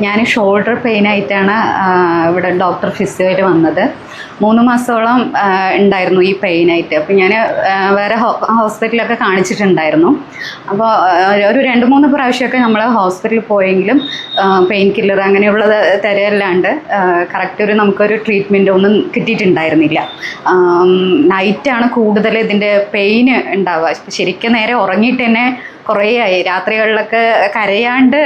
ഞാൻ ഷോൾഡർ പെയിനായിട്ടാണ് ഇവിടെ ഡോക്ടർ ഫിസിയോയിൽ വന്നത്. 3 മാസത്തോളം ഉണ്ടായിരുന്നു ഈ പെയിനായിട്ട്. അപ്പോൾ ഞാൻ വേറെ ഹോസ്പിറ്റലൊക്കെ കാണിച്ചിട്ടുണ്ടായിരുന്നു. അപ്പോൾ ഒരു 2-3 പ്രാവശ്യമൊക്കെ നമ്മൾ ഹോസ്പിറ്റലിൽ പോയെങ്കിലും പെയിൻ കില്ലർ അങ്ങനെയുള്ളത് തരല്ലാണ്ട് കറക്റ്റ് നമുക്കൊരു ട്രീറ്റ്മെൻറ്റ് ഒന്നും കിട്ടിയിട്ടുണ്ടായിരുന്നില്ല. നൈറ്റാണ് കൂടുതൽ ഇതിൻ്റെ പെയിൻ ഉണ്ടാവുക. ശരിക്കും നേരെ ഉറങ്ങിയിട്ട് തന്നെ കുറേ ആയി, രാത്രികളിലൊക്കെ കരയാണ്ട്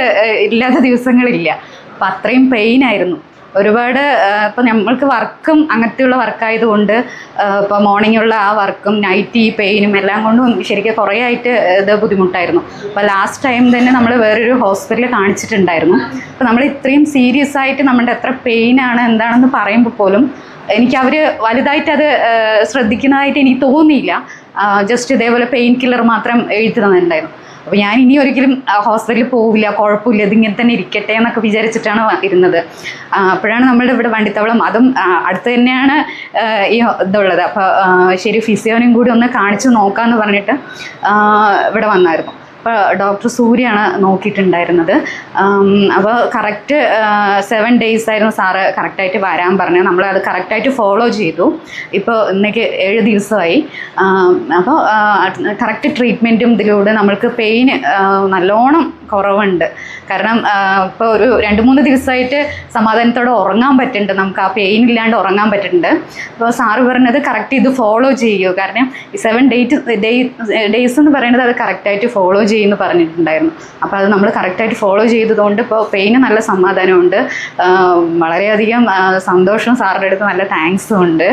ഇല്ലാത്ത ദിവസങ്ങളില്ല. അപ്പം അത്രയും പെയിനായിരുന്നു ഒരുപാട്. ഇപ്പം നമ്മൾക്ക് വർക്കും അങ്ങനത്തെയുള്ള വർക്കായതുകൊണ്ട് ഇപ്പോൾ മോർണിംഗുള്ള ആ വർക്കും നൈറ്റ് ഈ പെയിനും എല്ലാം കൊണ്ടും ശരിക്കും കുറേ ആയിട്ട് ഇത് ബുദ്ധിമുട്ടായിരുന്നു. അപ്പോൾ ലാസ്റ്റ് ടൈം തന്നെ നമ്മൾ വേറൊരു ഹോസ്പിറ്റലിൽ കാണിച്ചിട്ടുണ്ടായിരുന്നു. അപ്പോൾ നമ്മൾ ഇത്രയും സീരിയസ് ആയിട്ട് നമ്മുടെ എത്ര പെയിനാണ് എന്താണെന്ന് പറയുമ്പോൾ പോലും എനിക്ക് അവർ വലുതായിട്ട് അത് ശ്രദ്ധിക്കുന്നതായിട്ട് എനിക്ക് തോന്നിയില്ല. ജസ്റ്റ് ഇതേപോലെ പെയിൻ കില്ലർ മാത്രം എഴുതി തന്നിട്ടുണ്ടായിരുന്നു. അപ്പോൾ ഞാൻ ഇനി ഒരിക്കലും ഹോസ്പിറ്റലിൽ പോവില്ല, കുഴപ്പമില്ല, ഇതിങ്ങനെ തന്നെ ഇരിക്കട്ടെ എന്നൊക്കെ വിചാരിച്ചിട്ടാണ് ഇരുന്നത്. അപ്പോഴാണ് നമ്മളുടെ ഇവിടെ വണ്ടിത്തവളം, അതും അടുത്ത് തന്നെയാണ് ഈ ഇതുള്ളത്. അപ്പോൾ ശരി ഫിസിയോനും കൂടി ഒന്ന് കാണിച്ച് നോക്കാമെന്ന് പറഞ്ഞിട്ട് ഇവിടെ വന്നായിരുന്നു. അപ്പോൾ ഡോക്ടർ സൂര്യാണ് നോക്കിയിട്ടുണ്ടായിരുന്നത്. അപ്പോൾ കറക്റ്റ് 7 days ആയിരുന്നു സാറ് കറക്റ്റായിട്ട് വരാൻ പറഞ്ഞത്. നമ്മളത് കറക്റ്റായിട്ട് ഫോളോ ചെയ്തു. ഇപ്പോൾ ഇന്നേക്ക് 7 ദിവസമായി. അപ്പോൾ കറക്റ്റ് ട്രീറ്റ്മെൻറ്റും ഇതിലൂടെ നമ്മൾക്ക് പെയിന് നല്ലോണം കുറവുണ്ട്. കാരണം ഇപ്പോൾ ഒരു 2-3 ദിവസമായിട്ട് സമാധാനത്തോടെ ഉറങ്ങാൻ പറ്റുന്നുണ്ട്, നമുക്ക് ആ പെയിൻ ഇല്ലാണ്ട് ഉറങ്ങാൻ പറ്റുന്നുണ്ട്. അപ്പോൾ സാറ് പറഞ്ഞത് കറക്റ്റ് ഇത് ഫോളോ ചെയ്യൂ, കാരണം ഈ 7 days എന്ന് പറയുന്നത് അത് കറക്റ്റായിട്ട് ഫോളോ ചെയ്യുമെന്ന് പറഞ്ഞിട്ടുണ്ടായിരുന്നു. അപ്പോൾ അത് നമ്മൾ കറക്റ്റായിട്ട് ഫോളോ ചെയ്തതുകൊണ്ട് ഇപ്പോൾ പെയിന് നല്ല സമാധാനമുണ്ട്. വളരെയധികം സന്തോഷം, സാറിൻ്റെ അടുത്ത് നല്ല താങ്ക്സും ഉണ്ട്.